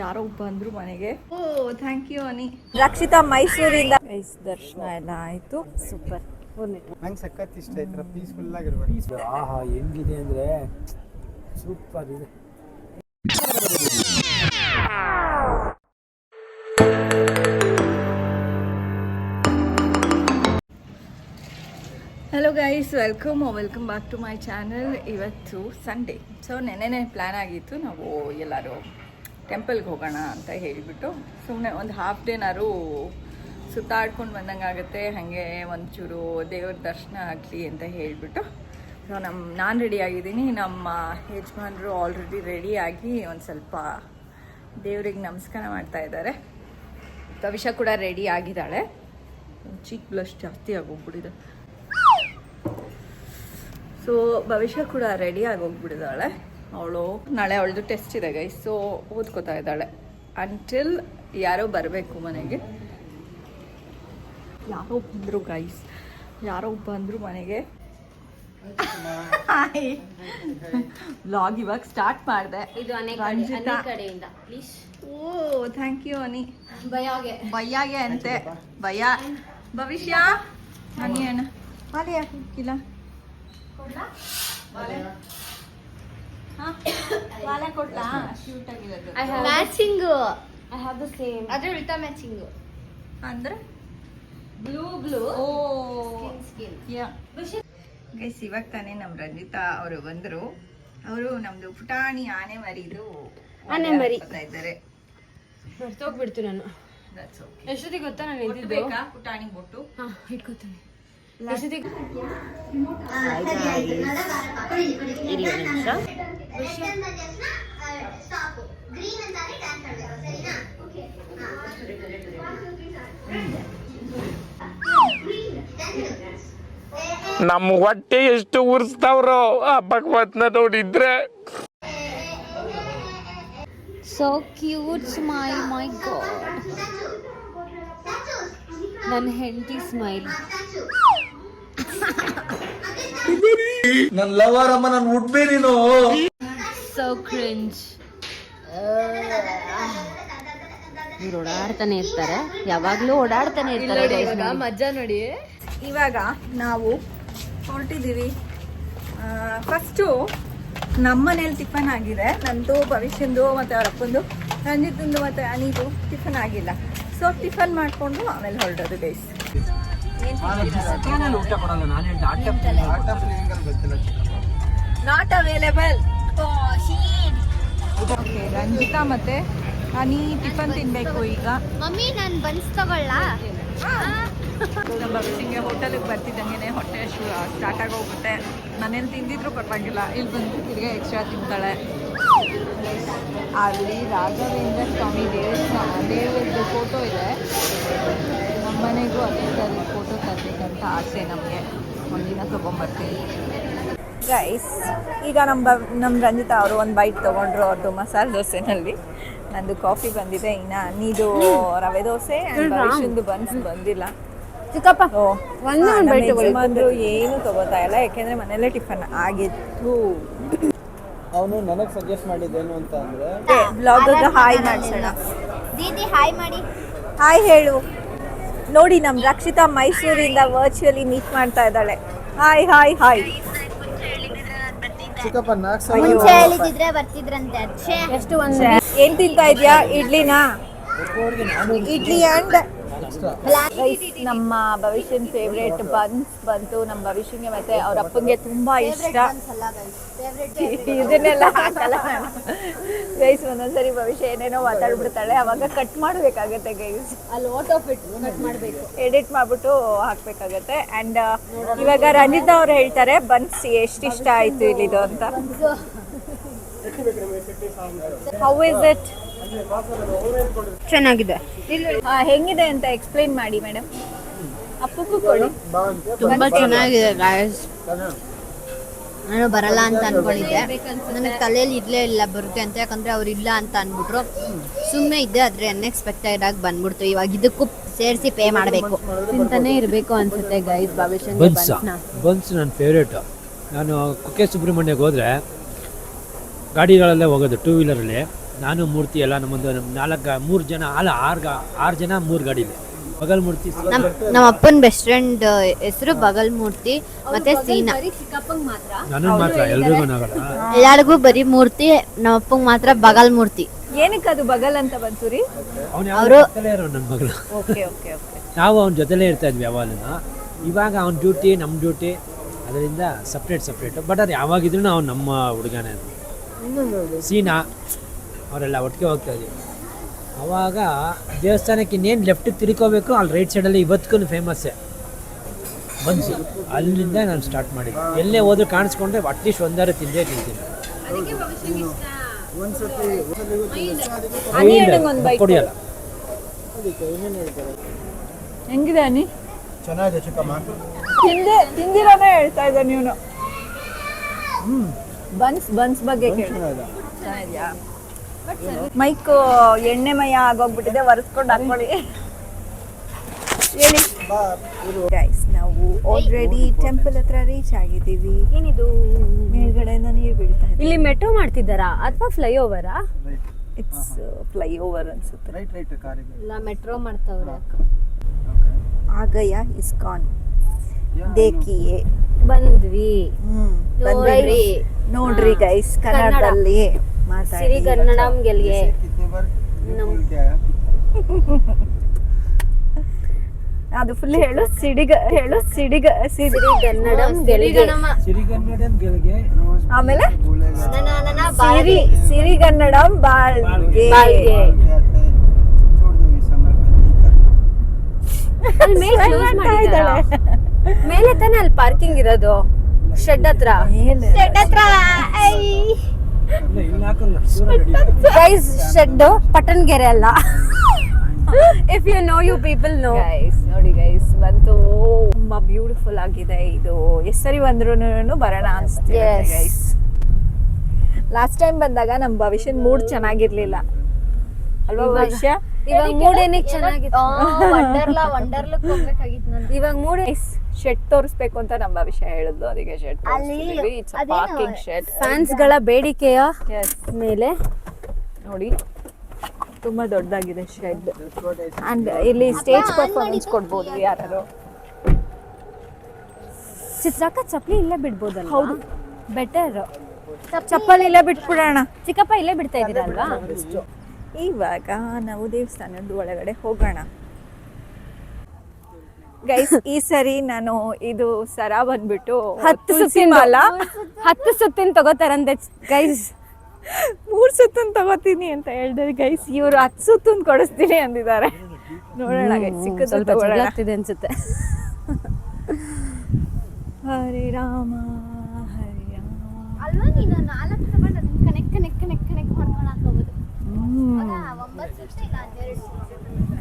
ಯಾರೋ ಬಂದ್ರು ಮನೆಗೆ. ಓ ಥ್ಯಾಂಕ್ ಯು ಅನಿ. ರಕ್ಷಿತಾ ಮೈಸೂರಿಂದ ದರ್ಶನ ಎಲ್ಲ ಆಯ್ತು. ಸೂಪರ್. ನಂಗೆ ಸಖತ್ ಇಷ್ಟ ಆಯ್ತು. ಪೀಸ್ಫುಲ್ ಆಗಿರ್ಬೇಕು. ಆಹಾ ಹೆಂಗಿದೆ ಅಂದ್ರೆ ಸೂಪರ್ ಇದೆ. Hello guys, welcome back to my channel. ಇವತ್ತು ಸಂಡೇ, ಸೊ ನೆನ್ನೆನೇ ಪ್ಲ್ಯಾನ್ ಆಗಿತ್ತು ನಾವು ಎಲ್ಲರೂ ಟೆಂಪಲ್ಗೆ ಹೋಗೋಣ ಅಂತ ಹೇಳಿಬಿಟ್ಟು ಸುಮ್ಮನೆ ಒಂದು ಹಾಫ್ ಡೇನಾರು ಸುತ್ತಾಡ್ಕೊಂಡು ಬಂದಂಗೆ ಆಗುತ್ತೆ, ಹಾಗೆ ಒಂಚೂರು ದೇವ್ರ ದರ್ಶನ ಆಗಲಿ ಅಂತ ಹೇಳಿಬಿಟ್ಟು. ಸೊ ನಾನು ರೆಡಿ ಆಗಿದ್ದೀನಿ, ನಮ್ಮ ಯಜಮಾನರು ಆಲ್ರೆಡಿ ರೆಡಿಯಾಗಿ ಒಂದು ಸ್ವಲ್ಪ ದೇವ್ರಿಗೆ ನಮಸ್ಕಾರ ಮಾಡ್ತಾ ಇದ್ದಾರೆ. ಭವಿಷ್ಯ ಕೂಡ ರೆಡಿ ಆಗಿದ್ದಾಳೆ. ಚೀಕ್ ಬ್ಲಶ್ ಜಾಸ್ತಿ ಆಗೋಗ್ಬಿಟ್ಟಿದೆ. ಸೊ ಭವಿಷ್ಯ ಕೂಡ ರೆಡಿಯಾಗಿ ಹೋಗ್ಬಿಟ್ಟಿದ್ದಾಳೆ. ಅವಳು ನಾಳೆ ಅವಳದು ಟೆಸ್ಟ್ ಇದೆ ಗೈಸ್, ಸೊ ಓದ್ಕೋತಾ ಇದ್ದಾಳೆ ಅಂಟಿಲ್ ಯಾರೋ ಬರಬೇಕು ಮನೆಗೆ. ಯಾರೋ ಬಂದರು ಗೈಸ್, ಯಾರೋ ಬಂದರು ಮನೆಗೆ. ವ್ಲಾಗ್ ಇವಾಗ ಸ್ಟಾರ್ಟ್ ಮಾಡಿದೆ. ಓ ಥ್ಯಾಂಕ್ ಯು ಅನಿ. ಭಯ್ಯಾಗೆ ಅಂತೆ, ಭಯ್ಯ. ಭವಿಷ್ಯ ಅನಿ ಅಣ್ಣ ಬಾಲೆ ಯಾಕಿಲ್ಲ ಅಂದ್ರೆ ಗೈಸ್ ಇವಾಗ ತಾನೇ ನಮ್ಮ ರಂಜಿತಾ ಅವರು ಬಂದರು. ಅವರು ನಮ್ದು ಪುಟಾಣಿ ಆನೆ ಮರಿದು ಇದ್ದಾರೆ. ಹೋಗ್ಬಿಡ್ತು ನಾನು. ಎಷ್ಟೊತ್ತಿಗೆ ಗೊತ್ತಾ ನಾನು ಬೇಕಾ ಪುಟಾಣಿ ಬೊಟ್ಟು ಇಟ್ಕೋತೀನಿ. ನಮ್ಮ ಹೊಟ್ಟೆ ಎಷ್ಟು ಉರ್ಸ್ತಾವ್ರೋ ಆ ಭಗವತ್ನ ನೋಡಿದ್ರೆ. So cute smile, my god. ನನ್ನ ಹೆಂಡತಿ ಸ್ಮೈಲ್. ನನ್ನ ಲವರ್ ಅಮ್ಮ, ನಾನು ಉಡ್ಬೇ ನೀನು. So cringe. ಇವ್ರು ಓಡಾಡ್ತಾನೆ ಇರ್ತಾರೆ, ಯಾವಾಗ್ಲೂ ಓಡಾಡ್ತಾನೆ ಇರ್ತಾರೆ. ಮಜಾ ನೋಡಿ. ಇವಾಗ ನಾವು ಹೊರಟಿದ್ದೀವಿ. ಫಸ್ಟು ನಮ್ಮನೇಲಿ ಟಿಫನ್ ಆಗಿದೆ. ನಂದು, ಭವಿಷ್ಯಂದು ಮತ್ತು ಅವ್ರ ಅಪ್ಪಂದು, ರಂಜಿತಂದು ಮತ್ತು ಅನಿದು ಟಿಫನ್ ಆಗಿಲ್ಲ. ಸೊ ಟಿಫನ್ ಮಾಡಿಕೊಂಡು ಆಮೇಲೆ ಹೊರಡೋದು guys. Not available. Okay, Ranjita ಮತ್ತೆ ಅನಿ ಟಿಫನ್ ತಿನ್ಬೇಕು ಈಗ. ಮಮ್ಮಿ ನಾನು ಬನ್ಸ್ ತಗೊಳ್ಳ. ನಮ್ಮ ಭವಿಷ್ಯಂಗೆ ಹೋಟೆಲಿಗೆ ಬರ್ತಿದ್ದಂಗೆ ಹೊಟ್ಟೆ ಸ್ಟಾರ್ಟ್ ಆಗೋಗುತ್ತೆ. ಮನೇಲಿ ತಿಂದಿದ್ರು ಪರವಾಗಿಲ್ಲ, ಇಲ್ಲಿ ಬಂದು ತಿರ್ಗಿ ಎಕ್ಸ್ಟ್ರಾ ತಿಂತಾಳೆ. ಅಲ್ಲಿ ರಾಘವೇಂದ್ರ ಸ್ವಾಮಿ ದೇವರದ್ದು ಫೋಟೋ ಇದೆ. ನಮ್ಮ ಮನೆಗೂ ಅದೇ ಥರದ ಫೋಟೋ ತರಬೇಕಂತ ಆಸೆ ನಮಗೆ. ಒಂದಿನ ತೊಗೊಂಬರ್ತೀವಿ ಗೈಸ್. ಈಗ ನಮ್ಮ ರಂಜಿತಾ ಅವರು ಒಂದು ಬೈಟ್ ತೊಗೊಂಡ್ರು ಅವ್ರದ್ದು ಮಸಾಲೆ ದೋಸೆನಲ್ಲಿ. ನಂದು ಕಾಫಿ ಬಂದಿದೆ, ಇನ್ನು ನೀದು ರವೆ ದೋಸೆ, ಭವಿಷ್ಯಂದು ಬನ್ಸ್ ಬಂದಿಲ್ಲ. ಚಿಕ್ಕಪ್ಪ ಯಜಮಾನ್ರು ಏನು ತಗೋತಾ ಇಲ್ಲ, ಯಾಕೆಂದ್ರೆ ಮನೆಯಲ್ಲೇ ಟಿಫನ್ ಆಗಿತ್ತು. ಅವನು ನನಗೆ ಸಜೆಸ್ಟ್ ಮಾಡಿದ್ದೇನು ಅಂತ ಅಂದ್ರೆ ಬ್ಲಾಗ್ ಹಾಯ್ ಮಾಡ್ಸೋಣ. ದೀದಿ ಹಾಯ್ ಮಾಡಿ. ಹಾಯ್ ಹೇಳು. ನೋಡಿ, ನಮ್ಮ ರಕ್ಷಿತಾ ಮೈಸೂರಿಂದ ವರ್ಚುವಲಿ ಮೀಟ್ ಮಾಡ್ತಾ ಇದ್ದಾಳೆ. Hi hi hi. ಚಿಕ್ಕಪ್ಪ ಮುಂಚೆ ಹೇಳಿದ್ರೆ ಬರ್ತಿದ್ರಂತೆ. ಎಷ್ಟು ಒಂದು ಏನ್ ತಿಂತಾ ಇದ್ಯಾ? ಇಡ್ಲಿನಾ? ಇಡ್ಲಿ ಅಂಡ್ ನಮ್ಮ ಭವಿಷ್ಯನ್ ಫೇವ್ರೇಟ್ ಬನ್ಸ್ ಬಂತು. ನಮ್ಮ ಭವಿಷ್ಯಂಗೆ ಮತ್ತೆ ಅವ್ರ ಅಪ್ಪಂಗೆ ತುಂಬಾ ಇಷ್ಟ. ಇದನ್ನೆಲ್ಲ ಹಾಕಲ್ಲ ಗೈಸ್. ಒಂದೊಂದ್ಸರಿ ಭವಿಷ್ಯ ಏನೇನೋ ಮಾತಾಡ್ಬಿಡ್ತಾಳೆ, ಅವಾಗ ಕಟ್ ಮಾಡ್ಬೇಕಾಗತ್ತೆ ಗೈಸ್. ಅಲ್ಲಿ ಕಟ್ ಮಾಡಬೇಕು, ಎಡಿಟ್ ಮಾಡ್ಬಿಟ್ಟು ಹಾಕ್ಬೇಕಾಗತ್ತೆ. ಅಂಡ್ ಇವಾಗ ರಂಜಿತಾ ಅವ್ರು ಹೇಳ್ತಾರೆ ಬನ್ಸ್ ಎಷ್ಟು ಇಷ್ಟ ಆಯ್ತು ಇಲ್ಲಿದು ಅಂತ. How is it? ಚೆನ್ನಾಗಿದೆ. ಹೆಂಗಿದೆ ಅಂತ ಎಕ್ಸ್ಪ್ಲೈನ್ ಮಾಡಿ ಮೇಡಮ್. ಅಪ್ಪಕ್ಕೂ ಕೊಡಿ. ತುಂಬಾ ಚೆನ್ನಾಗಿದೆ ಗಾಯ್ಸ್. ನಾನು ಬರಲ್ಲ ಅಂತ ಅನ್ಕೊಂಡಿದ್ದೆ, ನನಗೆ ತಲೆಯಲ್ಲಿ ಇರ್ಲೇ ಇಲ್ಲ ಬರುತ್ತೆ ಅಂತ. ಯಾಕಂದ್ರೆ ಅವ್ರು ಇಲ್ಲ ಅಂತ ಅಂದ್ಬಿಟ್ರು, ಸುಮ್ಮನೆ ಇದ್ದೆ. ಆದ್ರೆ ಅನ್ಎಕ್ಸ್ಪೆಕ್ಟೆಡ್ ಆಗಿ ಬಂದ್ಬಿಡ್ತು. ಇವಾಗ ಇದಕ್ಕೂ ಸೇರಿಸಿ ಪೇ ಮಾಡಬೇಕು. ತಿಂತಾನೆ ಇರಬೇಕು ಅನ್ಸುತ್ತೆ ಗೈಸ್. ಭವಿಷ್ಯ ಬನ್ಸ್ ನನ್ನ ಫೇವ್ರೇಟ್. ನಾನು ಕುಕ್ಕೆ ಸುಬ್ರಹ್ಮಣ್ಯಕ್ಕೆ ಹೋದರೆ ಗಾಡಿಗಳಲ್ಲೇ ಹೋಗೋದು, ಟೂ ವೀಲರಲ್ಲಿ. ನಾನು ಮೂರ್ತಿ ಎಲ್ಲ ನಮ್ಮೊಂದು ಮೂರು ಜನ ಅಲ್ಲ ಆರು ಜನ 3 ಗಾಡಿ ಇದೆ. ಬಗಲ್ ಮೂರ್ತಿ ನಮ್ಮ ಅಪ್ಪನ ಬೆಸ್ಟ್ ಫ್ರೆಂಡ್ ಹೆಸರು ಬಗಲ್ ಮೂರ್ತಿ ಮತ್ತೆ ಸೀನಾ. ನನಗೆ ಮಾತ್ರ, ಎಲ್ರಿಗೂ ಆಗಲ್ಲ. ಎಲ್ಲರಿಗೂ ಬರೀ ಮೂರ್ತಿ, ನಮ್ಮ ಅಪ್ಪಂಗೆ ಮಾತ್ರ ಬಗಲ್ ಮೂರ್ತಿ. ಏನಕ್ಕೆ ಅದು ಬಗಲ್ ಅಂತ ಬಂತು ರೀ? ಅವರು ಇರೋ ನನ್ನ ಮಗಳು. Okay okay okay. ನಾವು ಅವನ ಜೊತೆಲೇ ಇರ್ತಾ ಇದ್ವಿ ಯಾವಾಗಲೂ. ಇವಾಗ ಅವನ ಡ್ಯೂಟಿ ನಮ್ಮ ಡ್ಯೂಟಿ, ಅದರಿಂದ ಸಪ್ರೇಟ್. ಬಟ್ ಅದು ಯಾವಾಗಿದ್ರೂ ಅವ್ನು ನಮ್ಮ ಹುಡುಗನೇ. ಅದು ಸೀನಾ ಅವರೆಲ್ಲ ಒಟ್ಟಿಗೆ ಹೋಗ್ತಾ ಇದ್ವಿ. ಅವಾಗ ದೇವಸ್ಥಾನಕ್ಕೆ ಇನ್ನೇನು ಲೆಫ್ಟಿಗೆ ತಿರ್ಕೋಬೇಕು, ಅಲ್ಲಿ ರೈಟ್ ಸೈಡಲ್ಲಿ ಇವತ್ತಿಗೂ ಫೇಮಸ್ಸೇ ಬನ್ಸು. ಅಲ್ಲಿಂದ ನಾನು ಸ್ಟಾರ್ಟ್ ಮಾಡಿದ್ದೆ. ಎಲ್ಲೇ ಹೋದ್ರೂ ಕಾಣಿಸ್ಕೊಂಡ್ರೆ ಅಟ್ಲೀಸ್ಟ್ ಒಂದಾರು ತಿಂತೀನಿ. ಕೊಡಿಯಲ್ಲ. ಹೆಂಗಿದೆ ಅನಿ? ಚೆನ್ನಾಗಿದೆ ಚಿಕ್ಕಮ್ಮ. ತಿಂದಿರೋದೇ ಹೇಳ್ತಾ ಇದ್ದೆ ನೀನು. ಬನ್ಸ್ ಬಗ್ಗೆ ಚೆನ್ನಾಗಿದ್ಯಾ? ಮೈಕ್ ಎಣ್ಣೆಮಯ ಆಗೋಗ್ಬಿಟ್ಟಿದೆ, ಒರೆಸ್ಕೊಂಡು ಹಾಕೊಳ್ಳಿ. ಹೇಳಿ ಗೈಸ್, ನಾವು ಆಲ್ರೆಡಿ ಟೆಂಪಲ್ ಹತ್ರ ರೀಚ್ ಆಗಿದ್ದೀವಿ. ಏನಿದು ಮೇಲ್ಗಡೆಯಿಂದ ನೀರು ಬೀಳ್ತಾ ಇದೆ. ಇಲ್ಲಿ ಮೆಟ್ರೋ ಮಾಡ್ತಿದ್ದಾರಾ ಅಥವಾ ಫ್ಲೈಓವರಾ? ಇಟ್ಸ್ ಫ್ಲೈಓವರ್ ಅನ್ಸುತ್ತೆ. ರೈಟ್ ಕಾರಿಗೆ ಇಲ್ಲ, ಮೆಟ್ರೋ ಮಾಡ್ತಾವ್ರೆ. ಆಗಯ ಇಸ್ಕಾನ್ ದೇಕಿಯೇ ಬಂದ್ವಿ. ಬಂದ್ರಿ ನೋಡ್ರಿ ಗೈಸ್, ಕನ್ನಡದಲ್ಲಿ ಸಿರಿ ಕನ್ನಡಂ ಗೆಲ್ಗೆ. ಅದು ಫುಲ್ ಹೇಳು. ಸಿರಿ ಕನ್ನಡಂ ಗೆಲ್ಗೆ. ಆಮೇಲೆ ಸಿರಿಗನ್ನಡಂ ಬಾಳ್ಗೆ. ಮೇಲೆ ತಾನೆ ಅಲ್ಲಿ ಪಾರ್ಕಿಂಗ್ ಇರೋದು, ಶೆಡ್ ಹತ್ರ. ಗೈಸ್, ಶೆಡ್ ಪಟ್ಟಣಗೆರೆ ಅಲ್ಲ. If you know, you people know. Guys ನೋಡಿ ಗೈಸ್, ಬಂತು. ತುಂಬಾ ಬ್ಯೂಟಿಫುಲ್ ಆಗಿದೆ ಇದು. ಎಷ್ಟು ಸರಿ ಬಂದ್ರು ಬರೋಣ ಅನ್ಸ್ತಿದೆ ಗೈಸ್. ಲಾಸ್ಟ್ ಟೈಮ್ ಬಂದಾಗ ನಮ್ಮ ಭವಿಷ್ಯದ ಮೂಡ್ ಚೆನ್ನಾಗಿರ್ಲಿಲ್ಲ ಅಲ್ವಾ ಭವಿಷ್ಯ? ಇವಾಗ ಮೂಡ್ ಏನಕ್ಕೆ ಚೆನ್ನಾಗಿತ್ತು? ವಂಡರ್ಲಕ್ ಹೋಗ್ಬೇಕಾಗಿತ್ತು ನಾನು. ಇವಾಗ ಮೂಡ್ ಶೆಡ್ ತೋರಿಸ್ಬೇಕು ಅಂತ ನಮ್ಮ ಭವಿಷ್ಯ ಹೇಳಿದ್ಲು, ಅದಕ್ಕೆ ಶೆಡ್ ಪಾರ್ಕಿಂಗ್ ಶೆಡ್. ಫ್ಯಾನ್ಸ್ ಗಳ ಬೇಡಿಕೆಯ ಮೇಲೆ ನೋಡಿ, ತುಂಬಾ ದೊಡ್ಡದಾಗಿದೆ ಶೆಡ್. ಅಂಡ್ ಇಲ್ಲಿ ಸ್ಟೇಜ್ ಪರ್ಫಾರ್ಮೆನ್ಸ್ ಕೊಡ್ಬೋದು ಯಾರು. ಚಿತ್ರಕ್ಕ ಚಪ್ಪಲಿ ಇಲ್ಲೇ ಬಿಡ್ಬೋದಲ್ಲ? ಹೌದು, ಬೆಟರ್. ಚಪ್ಪಲಿ ಇಲ್ಲೇ ಬಿಟ್ಬಿಡೋಣ. ಚಿಕ್ಕಪ್ಪ ಇಲ್ಲೇ ಬಿಡ್ತಾ ಇದ್ದೀರಲ್ವಾ? ಇವಾಗ ನಾವು ದೇವಸ್ಥಾನದ ಒಳಗಡೆ ಹೋಗೋಣ ಗೈಸ್. ಈ ಸರಿ ನಾನು ಇದು ಸರ ಬಂದ್ಬಿಟ್ಟು 10 ಸುತ್ತಿನ ತಗೋತಾರಂತೆ ಗೈಸ್. 3 ಸುತ್ತನ್ ತಗೋತೀನಿ ಅಂತ ಹೇಳ್ದೆ ಗೈಸ್. ಇವರು 10 ಸುತ್ತನ್ ಕೊಡಿಸ್ತೀನಿ ಅಂದಿದ್ದಾರೆ. ನೋಡೋಣ ಗೈಸ್, ಸಿಕ್ಕದ ಆಗ್ತಿದೆ ಅನ್ಸುತ್ತೆ. ಹರಿ ರಾಮ ಹರಿ ರಾಮ. ಅಲ್ವಾ, ನೀನು 4 ತಗೊಂಡು ಅದನ್ನ ಕನೆಕ್ಟ್ ಮಾಡ್ಕೊಂಡು ಹಾಕೋಬಹುದು.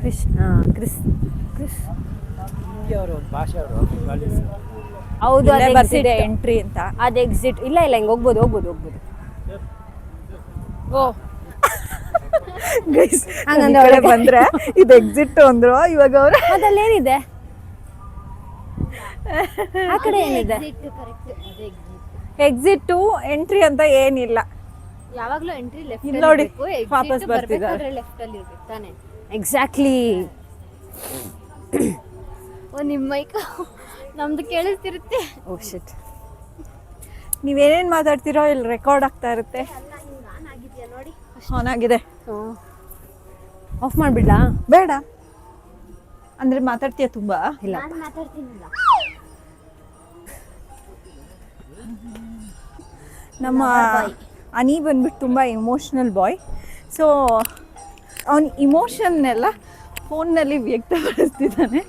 ಕೃಷ್ಣ ಹೌದು, ಅದೇ ಬರ್ತಿದೆ ಎಂಟ್ರಿ ಅಂತ. ಅದು ಎಕ್ಸಿಟ್. ಇಲ್ಲ ಹಿಂಗೆ ಹೋಗ್ಬೋದು. ಓ ಗೈಸ್, ಹಂಗಂದ್ರೆ ಬಂದ್ರೆ ಇದು ಎಕ್ಸಿಟ್ ಅಂದ್ರು. ಇವಾಗ ಅವ್ರು ಅದಲ್ಲೇನಿದೆ ಆ ಕಡೆ ಏನಿದೆ? ಎಕ್ಸಿಟ್ ಎಂಟ್ರಿ ಅಂತ ಏನಿಲ್ಲ. ಯಾವಾಗ್ಲೂ ಎಂಟ್ರಿ ಲೆಫ್ಟ್ ಇಲ್ಲಿ ನೋಡಿ, ವಾಪಸ್ ಬರ್ತಿದ್ದಾರೆ. ಲೆಫ್ಟ್ ಅಲ್ಲಿ ಇರ್ಬೇಕು ತಾನೆ? ಎಕ್ಸಾಕ್ಟ್ಲಿ. ಓ, ನಿಮ್ಮ ಮೈಕ್ ನಮ್ದು ಕೇಳಿಸ್ತಿರುತ್ತೆ. ಓ ಶಿಟ್, ನೀವೇನೇನು ಮಾತಾಡ್ತಿರೋ ಇಲ್ಲಿ ರೆಕಾರ್ಡ್ ಆಗ್ತಾ ಇರುತ್ತೆ. ಆನ್ ಆಗಿದೆ. ಆಫ್ ಮಾಡಿಬಿಡ್ಲಾ? ಬೇಡ ಅಂದ್ರೆ ಮಾತಾಡ್ತೀಯ ತುಂಬಾ? ಇಲ್ಲ, ನಮ್ಮ ಅನಿ ಬಂದ್ಬಿಟ್ಟು ತುಂಬ ಇಮೋಷ್ನಲ್ ಬಾಯ್. ಸೊ ಅವನ ಇಮೋಷನ್ನೆಲ್ಲ ಫೋನ್ನಲ್ಲಿ ವ್ಯಕ್ತಪಡಿಸ್ತಿದ್ದಾನೆ.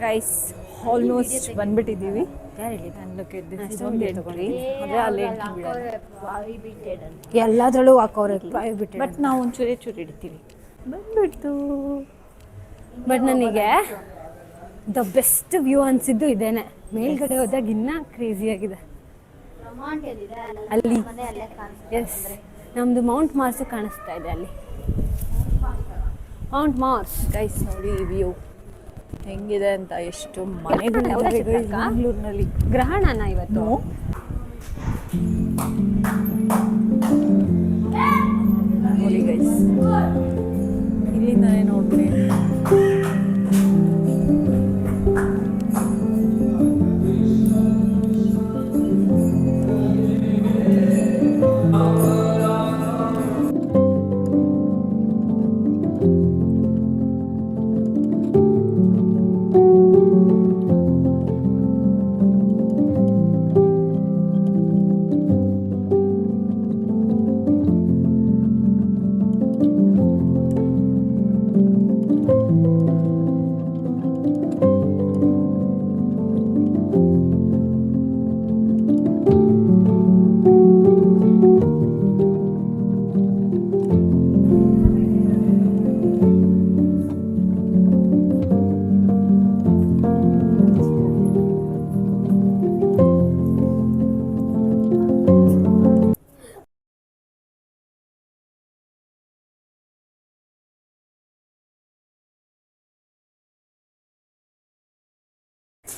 Guys, almost ಬಂದ್ಬಿಟ್ಟಿದ್ದೀವಿ. ಎಲ್ಲದ್ರಲ್ಲೂ ಹಾಕೋರೆ, ಬಟ್ ನಾವು ಒಂಚೂರೇ ಚೂರು ಇಡ್ತೀವಿ. ಬಂದ್ಬಿಡ್ತು. ಬಟ್ ನನಗೆ ದ ಬೆಸ್ಟ್ ವ್ಯೂ ಅನ್ಸಿದ್ದು ಇದೇನೆ. ಮೇಲ್ಗಡೆ ಹೋದಾಗ ಇನ್ನೂ ಕ್ರೇಜಿ ಆಗಿದೆ ಅಲ್ಲಿ. ಎಸ್, ನಮ್ದು ಮೌಂಟ್ ಮಾರ್ಸು ಕಾಣಿಸ್ತಾ ಇದೆ ಅಲ್ಲಿ. ಮೌಂಟ್ ಮಾರ್ಸ್ ಗೈಸ್ ನೋಡಿ ವ್ಯೂ. ಹೆಂಗಿದೆ ಅಂತ ಎಷ್ಟು ಮನೆಗಳಿದ್ದಾವೆ ಬೆಂಗಳೂರಿನಲ್ಲಿ. ಗ್ರಹಣನ ಇವತ್ತು ನೋಡಿ ಗೈಸ್, ಇಲ್ಲಿಂದಾನೇ ನೋಡ್ತೀನಿ.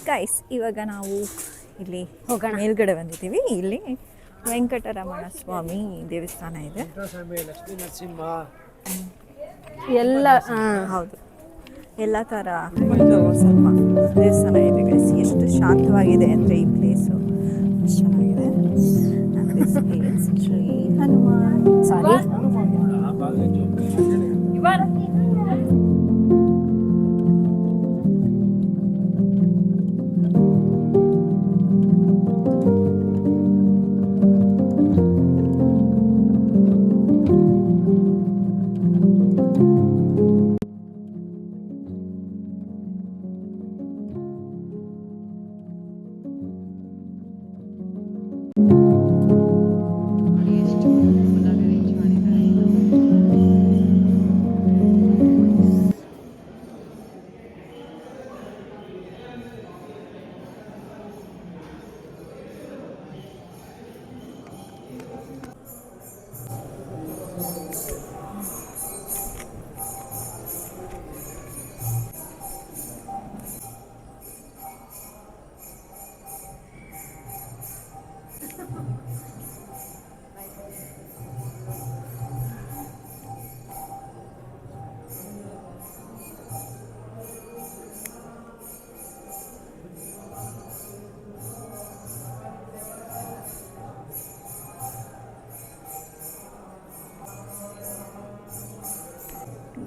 ಗೈಸ್, ಇವಾಗ ನಾವು ಇಲ್ಲಿ ಮೇಲ್ಗಡೆ ಬಂದಿದ್ದೀವಿ. ಇಲ್ಲಿ ವೆಂಕಟರಮಣ ಸ್ವಾಮಿ ದೇವಸ್ಥಾನ ಇದೆ. ಲಕ್ಷ್ಮೀ ನರಸಿಂಹ ಎಲ್ಲ ಹೌದು, ಎಲ್ಲ ಥರ ಒಂದು ಸ್ವಲ್ಪ ದೇವಸ್ಥಾನ ಇದೆ ಗೈಸ್. ಎಷ್ಟು ಶಾಂತವಾಗಿದೆ ಅಂದರೆ ಈ ಪ್ಲೇಸು ಎಷ್ಟು ಚೆನ್ನಾಗಿದೆ. And this is Shri Hanuman. ಸಾರಿ, ಆ ಭಾಗ ಜೋಗ.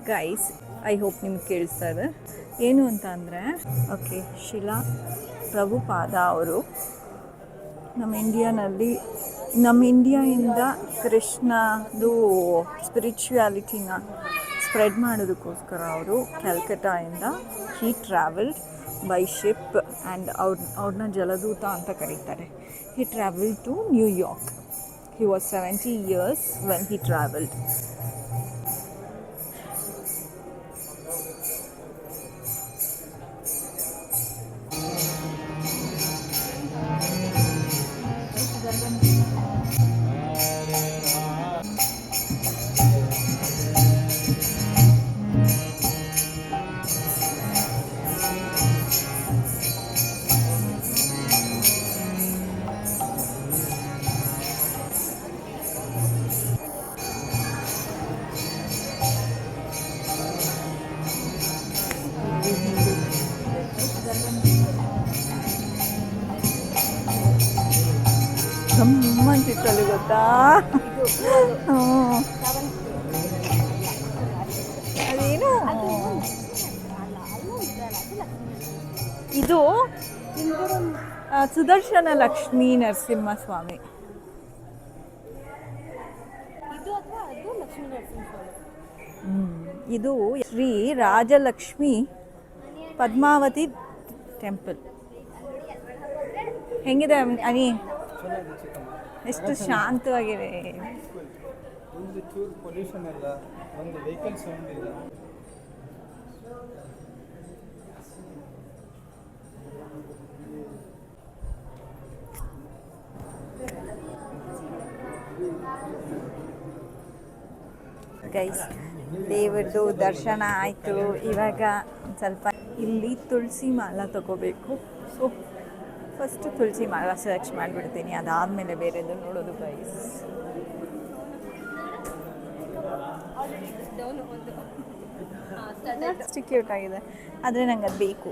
ಗೈಸ್, ಐ ಹೋಪ್ ನಿಮ್ಗೆ ಕೇಳಿಸ್ತಾ ಇದೆ. ಏನು ಅಂತ ಅಂದರೆ, ಓಕೆ, ಶಿಲಾ ಪ್ರಭುಪಾದ ಅವರು ನಮ್ಮ ಇಂಡಿಯಾಯಿಂದ ಕೃಷ್ಣದು ಸ್ಪಿರಿಚುಯಾಲಿಟಿನ ಸ್ಪ್ರೆಡ್ ಮಾಡೋದಕ್ಕೋಸ್ಕರ ಅವರು ಕ್ಯಾಲ್ಕಟಾಯಿಂದ he travelled by ship and ಅವ್ರನ್ನ ಜಲದೂತ ಅಂತ ಕರೀತಾರೆ. He travelled to New York. He was 70 years when he travelled. ಗಮ್ಮಂತಿತ್ತಲ್ಲಿ ಗೊತ್ತಾ? ಅದೇನು ಇದು ಸುದರ್ಶನ ಲಕ್ಷ್ಮೀ ನರಸಿಂಹ ಸ್ವಾಮಿ. ಇದು ಶ್ರೀ ರಾಜಲಕ್ಷ್ಮಿ ಪದ್ಮಾವತಿ ಟೆಂಪಲ್. ಹೆಂಗಿದೆ ಅನಿ? ಎಷ್ಟು ಶಾಂತವಾಗಿದೆ. ಒಂದು ಚೂರು ಪೊಲ್ಯೂಷನ್ ಇಲ್ಲ, ಒಂದು ವೆಹಿಕಲ್ ಸೌಂಡ್ ಇಲ್ಲ. ಗೈಸ್, ದೇವರದು ದರ್ಶನ ಆಯಿತು. ಇವಾಗ ಸ್ವಲ್ಪ ಇಲ್ಲಿ ತುಳಸಿ ಮಾಲ ತಗೋಬೇಕು. ಸೊ ಫಸ್ಟು ತುಳಸಿ ಮಾಲ ಸರ್ಚ್ ಮಾಡಿಬಿಡ್ತೀನಿ, ಅದಾದಮೇಲೆ ಬೇರೆದು ನೋಡೋದು ಗೈಸ್. ಅಷ್ಟು ಕ್ಯೂಟ್ ಆಗಿದೆ, ಆದರೆ ನಂಗೆ ಅದು ಬೇಕು.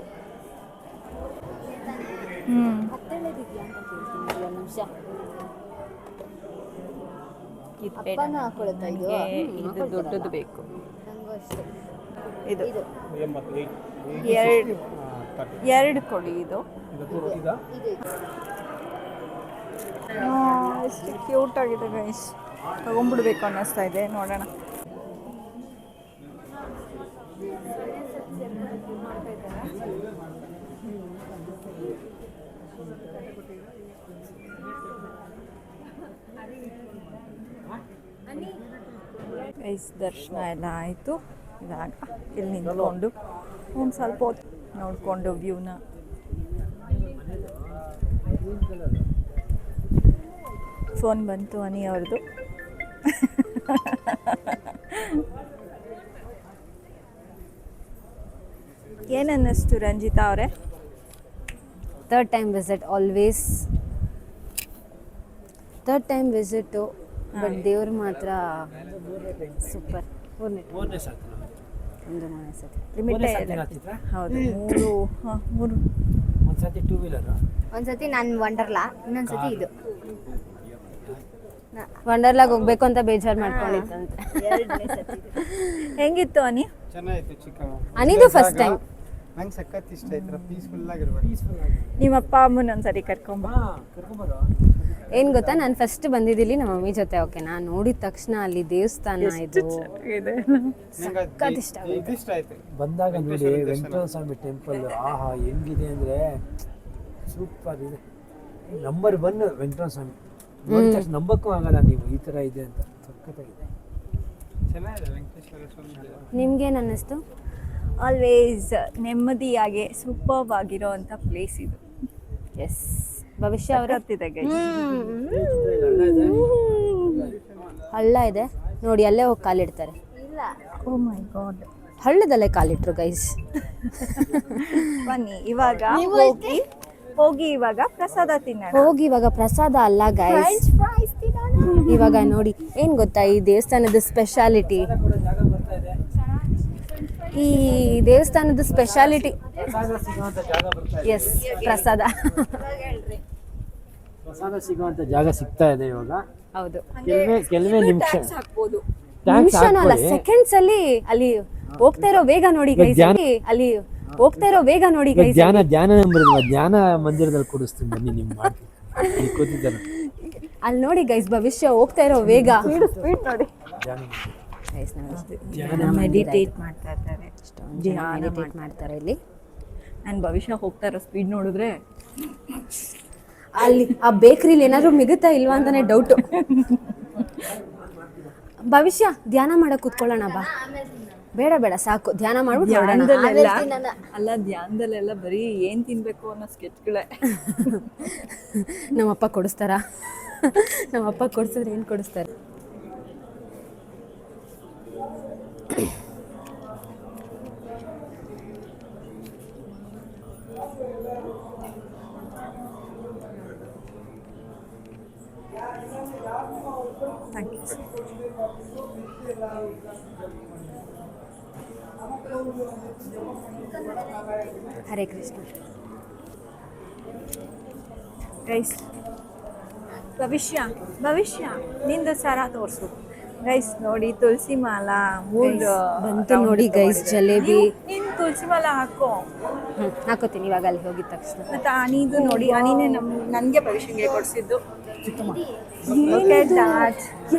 ಇದು ಬೇಡ, ನನಗೆ ಇದು ದೊಡ್ಡದು ಬೇಕು. ಇದು ಎರಡು ಕೊಡಿ. ಇದು ಎಷ್ಟು ಕ್ಯೂಟ್ ಆಗಿದೆ ಗೈಸ್, ತಗೊಂಡ್ಬಿಡ್ಬೇಕು ಅನ್ನಿಸ್ತಾ ಇದೆ. ನೋಡೋಣ. ಗೈಸ್ ದರ್ಶನ ಎಲ್ಲ ಆಯಿತು. ಇವಾಗ ಇಲ್ಲಿ ನಿಂತ್ಕೊಂಡು ಒಂದು ಸ್ವಲ್ಪ ಹೊತ್ತು ನೋಡಿಕೊಂಡು ವ್ಯೂನ ಫೋನ್ ಬಂತು ಅನಿ ಅವ್ರದ್ದು. ಏನನ್ನಿಸ್ತು ರಂಜಿತಾ ಅವರೇ? Third time visit, always third time visit. But ದೇವ್ರು ಮಾತ್ರ ಸೂಪರ್. ಮೂರನೇ ಸಾಕು ಒಂದು ಮೂರನೇ ಸತಿ ಲಿಮಿಟೆಡ್. ಹೌದು, ಮೂರು. ಒಂದು ಸತಿ ಟೂ ವೀಲರ್, ಒಂದ್ಸತಿ ನಾನು ವಂಡರ್ಲಾ, ಇನ್ನೊಂದ್ಸತಿ ಇದು ವಂಡರ್ಲಾಗ್ ಹೋಗ್ಬೇಕು ಅಂತ ಬೇಜಾರು ಮಾಡ್ಕೊಂಡಿತ್ತಂತೆ. ಹೆಂಗಿತ್ತು ಅನಿ? ಚೆನ್ನಾಗಿತ್ತು ಚಿಕ್ಕಮ್ಮ. ಅನಿದು ಫಸ್ಟ್ ಟೈಮ್. ನಂಗೆ ಸಖತ್ ಇಷ್ಟ ಆಯ್ತು, ಪೀಸ್ಫುಲ್ ಆಗಿರ್ಬೇಕು. ನಿಮ್ಮ ಅಪ್ಪ ಅಮ್ಮನ ಒಂದ್ಸರಿ ಕರ್ಕೊಂಬ. ಕರ್ಕೊಂಬರೋ. ಏನು ಗೊತ್ತಾ, ನಾನು ಫಸ್ಟ್ ಬಂದಿದ್ದಿಲ್ಲಿ ನಮ್ಮ ಮಮ್ಮಿ ಜೊತೆ. ಓಕೆ, ನಾನು ನೋಡಿದ ತಕ್ಷಣ ಅಲ್ಲಿ ದೇವಸ್ಥಾನ ಇದು ಸಖತ್ ಇಷ್ಟ ಆಗುತ್ತೆ. ಇಷ್ಟ ಆಯ್ತು. ಬಂದಾಗ ನೋಡಿ ವೆಂಕಟೇಶ್ವರ ಸ್ವಾಮಿ ಟೆಂಪಲ್, ಆಹಾ ಹೆಂಗಿದೆ ಅಂದರೆ ಸೂಪರ್ ಇದೆ. ನಂಬರ್ 1 ವೆಂಕಟೇಶ್ವರ ಸ್ವಾಮಿ. ನೋಡಿದ ತಕ್ಷಣ ನಂಬಕ್ಕೂ ಆಗಲ್ಲ ನೀವು ಈ ಥರ ಇದೆ ಅಂತ. ಸಖತ್ತಾಗಿದೆ, ಚೆನ್ನಾಗಿದೆ ವೆಂಕಟೇಶ್ವರ ಸ್ವಾಮಿ. ನಿಮ್ಗೇನು ಅನ್ನಿಸ್ತು? ಆಲ್ವೇಸ್ ನೆಮ್ಮದಿಯಾಗಿ ಸೂಪರ್ಬ್ ಆಗಿರೋ ಅಂಥ ಪ್ಲೇಸ್ ಇದು. ಎಸ್, ಭವಿಷ್ಯ ಅವರ ಗೊತ್ತಿದೆ ಹಳ್ಳ ಇದೆ ನೋಡಿ, ಅಲ್ಲೇ ಹೋಗಿ ಕಾಲಿಡ್ತಾರೆ. ಓ ಮೈ ಗಾಡ್, ಹಳ್ಳದಲ್ಲೇ ಕಾಲಿಟ್ರು ಗೈಸ್. ಬನ್ನಿ ಇವಾಗ ಹೋಗಿ ಇವಾಗ ಪ್ರಸಾದ ತಿನ್ನೋಣ. ಹೋಗಿ ಇವಾಗ ಪ್ರಸಾದ ಅಲ್ಲ ಗೈಸ್, ಇವಾಗ ನೋಡಿ ಏನು ಗೊತ್ತಾ, ಈ ದೇವಸ್ಥಾನದ ಸ್ಪೆಷಾಲಿಟಿ, ಈ ದೇವಸ್ಥಾನದ ಸ್ಪೆಷಾಲಿಟಿ ಎಸ್ ಪ್ರಸಾದ. ಪ್ರಸಾದ ಸಿಗುವಂತ ಜಾಗ ಸಿಗ್ತಾ ಇದೆ ಇವಾಗ. ಹೌದು, ಕೆಲವೇ ನಿಮಿಷ, ಹಾಕ್ಬೋದು. ನಿಮಿಷನೂ ಅಲ್ಲ ಸೆಕೆಂಡ್ಸ್ ಅಲ್ಲಿ ಅಲ್ಲಿ ಹೋಗ್ತಾ ಇರೋ ವೇಗ ನೋಡಿ ಗೈಸ್, ಅಲ್ಲಿ ಹೋಗ್ತಾ ಇರೋ ವೇಗ ನೋಡಿ ಗೈಸ್. ಧ್ಯಾನ ನಂಬರ್ ಧ್ಯಾನ ಮಂದಿರದಲ್ಲಿ ಕೂಡಿಸ್ತೀನಿ ಬನ್ನಿ, ನಿಮ್ ಮಾಡ್ತೀನಿ ಕೂತಿದ್ದಾರೆ ಅಲ್ಲಿ ನೋಡಿ ಗೈಸ್, ಭವಿಷ್ಯ ಹೋಗ್ತಾ ಇರೋ ವೇಗ ನೋಡಿ. ಮೆಡಿಟೇಟ್ ಮಾಡ್ತಾ ಇದ್ದಾರೆ, ಮೆಡಿಟೇಟ್ ಮಾಡ್ತಾರೆ ಇಲ್ಲಿ. ನಾನು ಭವಿಷ್ಯ ಹೋಗ್ತಾ ಇರೋ ಸ್ಪೀಡ್ ನೋಡಿದ್ರೆ ಅಲ್ಲಿ ಆ ಬೇಕ್ರಿಲಿ ಏನಾದ್ರು ಮಿಗುತ್ತಾ ಇಲ್ವಾ ಅಂತಾನೆ ಡೌಟು. ಭವಿಷ್ಯ ಧ್ಯಾನ ಮಾಡಕ್ ಕೂತ್ಕೊಳ್ಳೋಣ ಬಾ. ಬೇಡ ಸಾಕು, ಧ್ಯಾನ ಮಾಡ್ಬಿಟ್ಟು ಅಲ್ಲ, ಧ್ಯಾನದಲ್ಲೆಲ್ಲ ಬರೀ ಏನ್ ತಿನ್ಬೇಕು ಅನ್ನೋ ಸ್ಕೆಚ್ಗಳೇ. ನಮ್ಮಪ್ಪ ಕೊಡಿಸ್ತಾರಾ? ನಮ್ಮಪ್ಪ ಕೊಡಿಸಿದ್ರೆ ಏನು ಕೊಡಿಸ್ತಾರೆ? Thank you. Hare Krishna. Guys ಭವಿಷ್ಯ ನಿಂದು ಸರ ತೋರಿಸು ಗೈಸ್. ನೋಡಿ ತುಳಸಿ ಮಾಲಾ ಬಂತು ನೋಡಿ ಗೈಸ್, ಜಲೇಬಿ. ನೀನು ತುಳಸಿ ಮಾಲಾ ಹಾಕೋ. ಹಾಕೋತೀನಿ ಇವಾಗ ಅಲ್ಲಿ ಹೋಗಿದ ತಕ್ಷಣ. ಮತ್ತೆ ಅನಿದು ನೋಡಿ, ಅನಿನೇ ನನಗೆ ಭವಿಷ್ಯಂಗೆ ಕೊಡಿಸಿದ್ದು.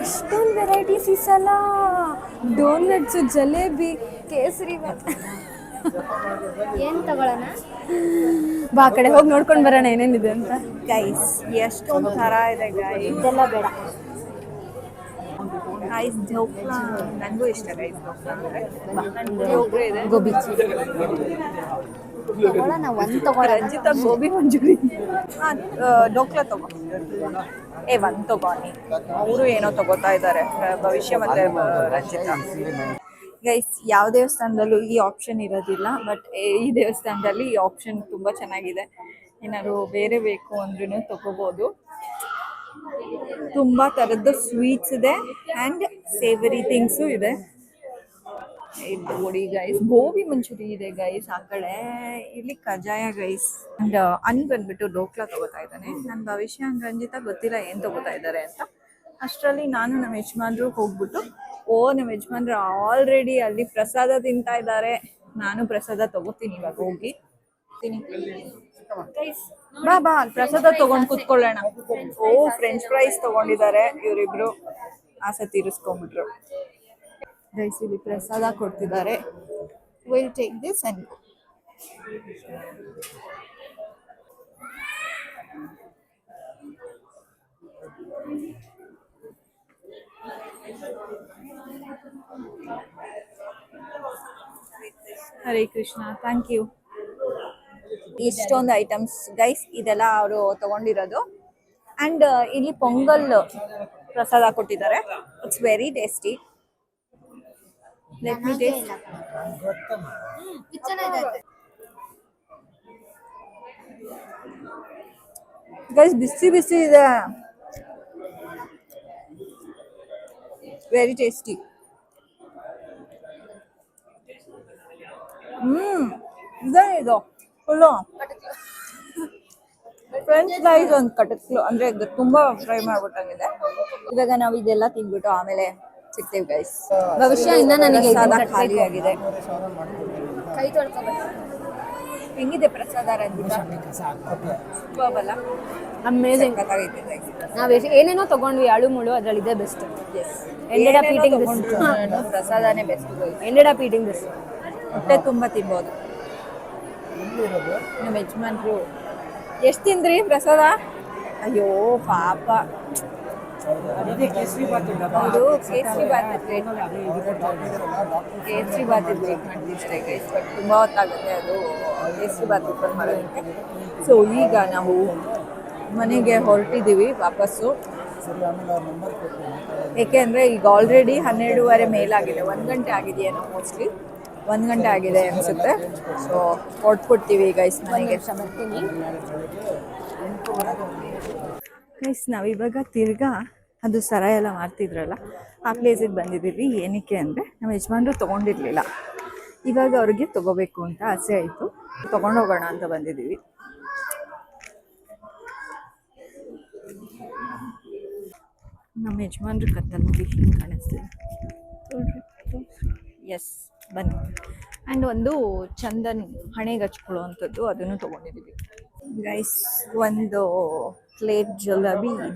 ಎಷ್ಟೊಂದು ವೆರೈಟೀಸ್ ಈ ಸಲ, ಡೋನಟ್ಸು, ಜಲೇಬಿ, ಕೇಸರಿ ಬಾತ್. ಏನು ತಗೊಳ್ಳೋಣ ಬಾ, ಆ ಕಡೆ ಹೋಗಿ ನೋಡ್ಕೊಂಡು ಬರೋಣ ಏನೇನಿದೆ ಅಂತ. ಗೈಸ್ ಎಷ್ಟೊಂದು ಥರ ಇದೆ ಗೈಸ್. ಇದೆಲ್ಲ ಬೇಡ ಗೈಸ್. ಢೋಕ್ಲಾ ನನಗೂ ಇಷ್ಟ ಗೈಸ್. ಢೋಕ್ಲಾ ಇದೆ, ಗೋಬಿ ತಗೊಳ್ಳೋಣ. ಒಂದು ತಗೊಳ್ಳೋಣ. ರಂಜಿತಾ ಗೋಬಿ ಮಂಚೂರಿ. ಹಾಂ, ಢೋಕ್ಲಾ ತಗೋ. ಒಂದು ತಗೋ. ಅವರು ಏನೋ ತಗೋತಾ ಇದ್ದಾರೆ ಭವಿಷ್ಯ ಮತ್ತೆ ರಂಜಿತಾ. ಗೈಸ್ ಯಾವ ದೇವಸ್ಥಾನದಲ್ಲೂ ಈ ಆಪ್ಷನ್ ಇರೋದಿಲ್ಲ, ಬಟ್ ಈ ದೇವಸ್ಥಾನದಲ್ಲಿ ಈ ಆಪ್ಷನ್ ತುಂಬ ಚೆನ್ನಾಗಿದೆ. ಏನಾದ್ರು ಬೇರೆ ಬೇಕು ಅಂದ್ರೂ ತಗೋಬೋದು. ತುಂಬ ಥರದ್ದು ಸ್ವೀಟ್ಸ್ ಇದೆ ಆ್ಯಂಡ್ ಸೇವರಿ ಥಿಂಗ್ಸು ಇದೆ. ಇದು ನೋಡಿ ಗೈಸ್, ಗೋಬಿ ಮಂಚೂರಿ ಇದೆ ಗೈಸ್ ಆ ಕಡೆ. ಇಲ್ಲಿ ಕಜಾಯ ಗೈಸ್. ಅಂಡ್ ಅನ್ ಬಂದ್ಬಿಟ್ಟು ಡೋಕ್ಲಾ ತಗೋತಾ ಇದ್ದಾನೆ. ನನ್ನ ಭವಿಷ್ಯ ಅಂಡ್ ರಂಜಿತಾ ಗೊತ್ತಿಲ್ಲ ಏನು ತಗೋತಾ ಇದ್ದಾರೆ ಅಂತ. ಅಷ್ಟರಲ್ಲಿ ನಾನು ನಮ್ಮ ಯಜಮಾನ್ರು ಹೋಗ್ಬಿಟ್ಟು, ನಮ್ಮ ಯಜಮಾನ್ರು ಆಲ್ರೆಡಿ ಅಲ್ಲಿ ಪ್ರಸಾದ ತಿಂತಾ ಇದ್ದಾರೆ. ನಾನು ಪ್ರಸಾದ ತಗೋತೀನಿ ಇವಾಗ ಹೋಗಿ. ಬಾ ಪ್ರಸಾದ ತಗೊಂಡ್ ಕುತ್ಕೊಳ್ಳೋಣ. ಫ್ರೆಂಚ್ ಫ್ರೈಸ್ ತಗೊಂಡಿದ್ದಾರೆ ಇವರಿಬ್ರು, ಆಸೆ ತೀರಿಸ್ಕೊಂಡ್ಬಿಟ್ರು. ಗೈಸ್ ಇಲ್ಲಿ ಪ್ರಸಾದ ಕೊಡ್ತಿದ್ದಾರೆ. Will take this and go. Hare Krishna, thank you. ಇಷ್ಟೊಂದು ಐಟಮ್ಸ್ ಗೈಸ್, ಇದೆಲ್ಲ ಅವರು ತಗೊಂಡಿರೋದು. ಆ್ಯಂಡ್ ಇಲ್ಲಿ ಪೊಂಗಲ್ ಪ್ರಸಾದ ಕೊಟ್ಟಿದ್ದಾರೆ. It's very tasty. Let me taste. Guys ಬಿಸಿ ಬಿಸಿ ಇದೆ, ವೆರಿ ಟೇಸ್ಟಿ. ಇದೇ ಇದು ಫುಲ್ಲು ಫ್ರೆಂಚ್ ಫ್ರೈಸ್ ಒಂದು ಕಟಕ್ಲು, ಅಂದರೆ ತುಂಬ ಫ್ರೈ ಮಾಡ್ಬಿಟ್ಟಾಗಿದೆ. ಇವಾಗ ನಾವು ಇದೆಲ್ಲ ತಿಂದ್ಬಿಟ್ಟು ಆಮೇಲೆ ಸಿಗ್ತೇವೆ ಗೈಸ್. ಭವಿಷ್ಯ ಇಂದ ನನಗೆ ಖಾಲಿ ಆಗಿದೆ. ಕೈ ತೊಳ್ಕೊಬೇಕು. ಹೆಂಗಿದೆ ಪ್ರಸಾದ ರಂಜಿತಾ? ಸೂಪರ್. ಅಮೇಜಿಂಗ್. ನಾವು ಏನೇನೋ ತಗೊಂಡ್ವಿ ಅಳು ಮುಳು, ಅದ್ರಲ್ಲಿ ಇದೆ best. Ended up eating this. ಪ್ರಸಾದನೇ best. Ended up eating this. ಹೊಟ್ಟೆ ತುಂಬ ತಿನ್ಬೋದು. ನಮ್ಮ ಯಜಮಾನ್ರು ಎಷ್ಟು ತಿಂದ್ರಿ ಪ್ರಸಾದ? ಅಯ್ಯೋ ಪಾಪ. ಹೌದು, ಕೇಸರಿ ಬಾತ್ ಮಾಡ್ತಿಷ್ಟೇ ಗೈಸ್, ಬಟ್ ತುಂಬ ಹೊತ್ತಾಗುತ್ತೆ ಅದು ಕೇಸರಿ ಬಾತ್ ಓಪನ್ ಮಾಡೋದಕ್ಕೆ. ಸೊ ಈಗ ನಾವು ಮನೆಗೆ ಹೊರಟಿದ್ದೀವಿ ವಾಪಸ್ಸು. ಏಕೆಂದರೆ ಈಗ ಆಲ್ರೆಡಿ 12:30 ಮೇಲಾಗಿದೆ. 1 ಗಂಟೆ ಆಗಿದೆಯೇನೋ, ಮೋಸ್ಟ್ಲಿ 1 ಗಂಟೆ ಆಗಿದೆ ಅನಿಸುತ್ತೆ. ಸೊ ಹೊರಟ್ಬಿಡ್ತೀವಿ ಗೈಸ್ ಮನೆಗೆ. ಗೈಸ್ ನಾವಿವಾಗ ತಿರ್ಗಾ ಅದು ಸರ ಎಲ್ಲ ಮಾಡ್ತಿದ್ರಲ್ಲ ಆ ಪ್ಲೇಸಿಗೆ ಬಂದಿದ್ದೀವಿ. ಏನಕ್ಕೆ ಅಂದರೆ ನಮ್ಮ ಯಜಮಾನ್ರು ತೊಗೊಂಡಿರಲಿಲ್ಲ, ಇವಾಗ ಅವ್ರಿಗೆ ತೊಗೋಬೇಕು ಅಂತ ಆಸೆ ಆಯಿತು, ತೊಗೊಂಡೋಗೋಣ ಅಂತ ಬಂದಿದ್ದೀವಿ. ನಮ್ಮ ಯಜಮಾನ್ರು ಕತ್ತಲ್ಲಿ ನೋಡಿ ಹಿಂಗೆ ಕಾಣಿಸ್ತಿದೆ. ಎಸ್ ಬನ್ನಿ. ಆ್ಯಂಡ್ ಒಂದು ಚಂದನ್ ಹಣೆಗೆ ಹಚ್ಕೊಳ್ಳುವಂಥದ್ದು, ಅದನ್ನು ತೊಗೊಂಡಿದ್ದೀವಿ ಗೈಸ್. ಒಂದು ಪ್ಲೇಟ್